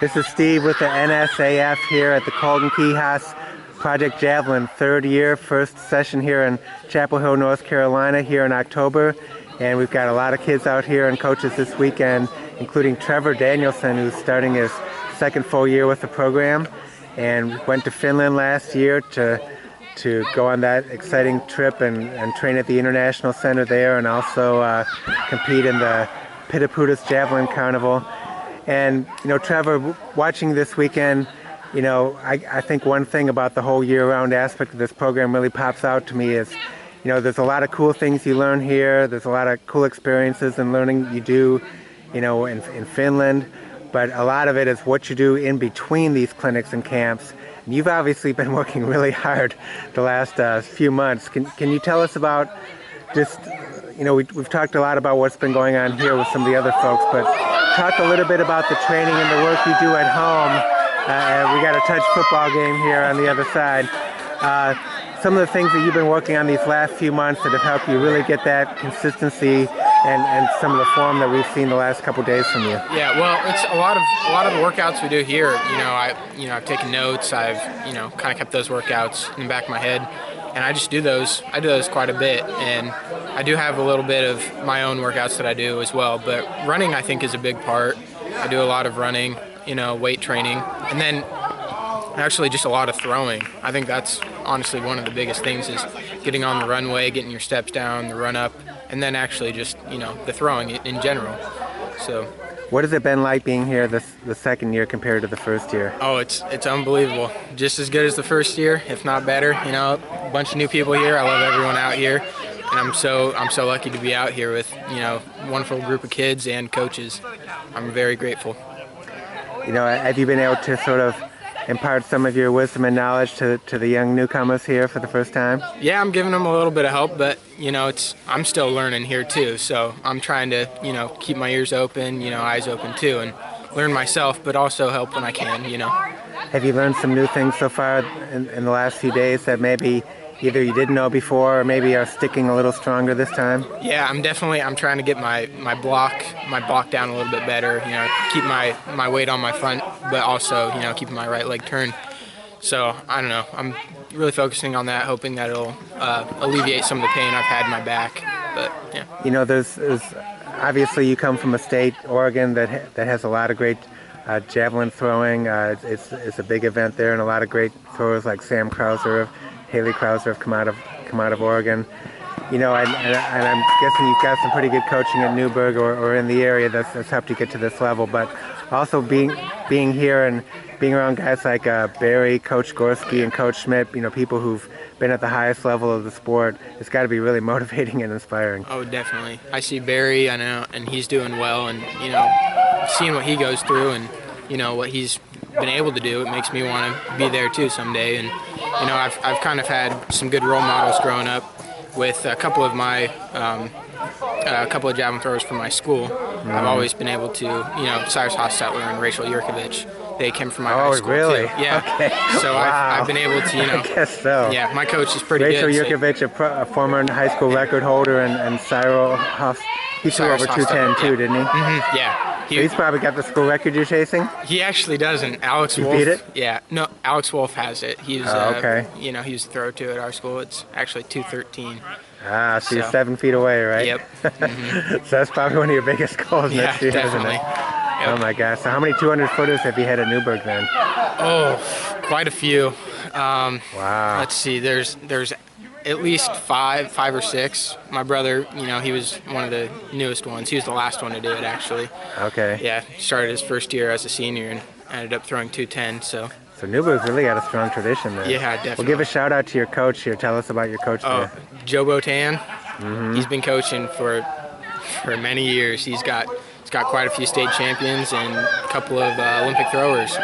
This is Steve with the NSAF here at the Kultan Keihas Project Javelin, third year, first session here in Chapel Hill, North Carolina here in October. And we've got a lot of kids out here and coaches this weekend, including Trevor Danielson, who's starting his second full year with the program. And went to Finland last year to go on that exciting trip and train at the International Center there, and also compete in the Pitapudas Javelin Carnival. And, you know, Trevor, watching this weekend, you know, I think one thing about the whole year-round aspect of this program really pops out to me is, you know, there's a lot of cool things you learn here. There's a lot of cool experiences and learning you do, you know, in Finland. But a lot of it is what you do in between these clinics and camps. And you've obviously been working really hard the last few months. Can you tell us about just, you know, we've talked a lot about what's been going on here with some of the other folks, but talk a little bit about the training and the work you do at home. We got a touch football game here on the other side. Some of the things that you've been working on these last few months that have helped you really get that consistency and some of the form that we've seen the last couple days from you. Yeah, well, it's a lot of the workouts we do here. I've taken notes. I've kind of kept those workouts in the back of my head, and I just do those. I do those quite a bit, and I do have a little bit of my own workouts that I do as well. But running, I think, is a big part. I do a lot of running, weight training, and then actually just a lot of throwing. I think that's honestly one of the biggest things is getting on the runway, getting your steps down, the run up, and then actually just, the throwing in general. So, what has it been like being here the second year compared to the first year? Oh, it's unbelievable. Just as good as the first year, if not better. A bunch of new people here. I love everyone out here, and I'm so lucky to be out here with a wonderful group of kids and coaches. I'm very grateful. Have you been able to sort of impart some of your wisdom and knowledge to the young newcomers here for the first time? Yeah, I'm giving them a little bit of help, but I'm still learning here too. So I'm trying to keep my ears open, eyes open too, and learn myself, but also help when I can. Have you learned some new things so far in the last few days that maybe either you didn't know before or maybe are sticking a little stronger this time? Yeah, I'm trying to get my block down a little bit better, keep my weight on my front, but also, keeping my right leg turned. So, I don't know, I'm really focusing on that, hoping that it'll alleviate some of the pain I've had in my back, but yeah. There's obviously you come from a state, Oregon, that has a lot of great javelin throwing. It's a big event there, and a lot of great throwers like Sam Krauser, Haley Krauser have come out of Oregon. And I'm guessing you've got some pretty good coaching at Newberg or in the area that's helped you get to this level. But also being here and being around guys like Barry, Coach Gorski, and Coach Schmidt, people who've been at the highest level of the sport, it's got to be really motivating and inspiring. Oh, definitely. I see Barry, I know, and he's doing well, and seeing what he goes through and what he's been able to do, it makes me want to be there too someday. And I've kind of had some good role models growing up with a couple of my javelin throwers from my school. I've always been able to, Cyrus Hostetler and Rachel Yurkovich, they came from my high school really? too. Yeah. Okay. So wow. I've been able to, I guess so. Yeah, my coach is pretty Rachel good. Rachel Yurkovich, a former high school record holder, and Cyril Hoss, he threw over 210 too, didn't he? Mm-hmm. Yeah. So he's probably got the school record you're chasing? He actually doesn't. Alex you Wolf. Beat it? Yeah. No, Alex Wolf has it. He's okay. He's the throw to at our school. It's actually 213. Ah, so you're 7 feet away, right? Yep. Mm-hmm. So that's probably one of your biggest goals next year, definitely. Isn't it? Yep. Oh my gosh. So how many 200-footers have you had at Newberg then? Oh, quite a few. Wow. Let's see. There's at least five or six. My brother, he was one of the newest ones. He was the last one to do it, actually. Okay. Yeah, started his first year as a senior and ended up throwing 210. So Newberg's really got a strong tradition there. Yeah, definitely. Well, give a shout out to your coach here. Tell us about your coach there. Joe Botan. Mm-hmm. He's been coaching for many years. He's got quite a few state champions and a couple of Olympic throwers.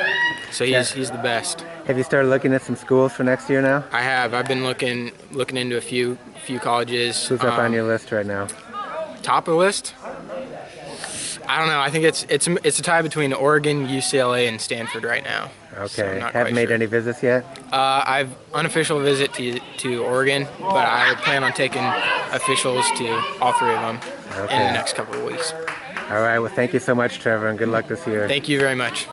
So he's the best. Have you started looking at some schools for next year now? I have. I've been looking into a few colleges. Who's up on your list right now? Top of the list? I don't know. I think it's a tie between Oregon, UCLA, and Stanford right now. Okay. So haven't made any visits yet? I've unofficial visit to Oregon, but I plan on taking officials to all three of them in the next couple of weeks. All right. Well, thank you so much, Trevor, and good luck this year. Thank you very much.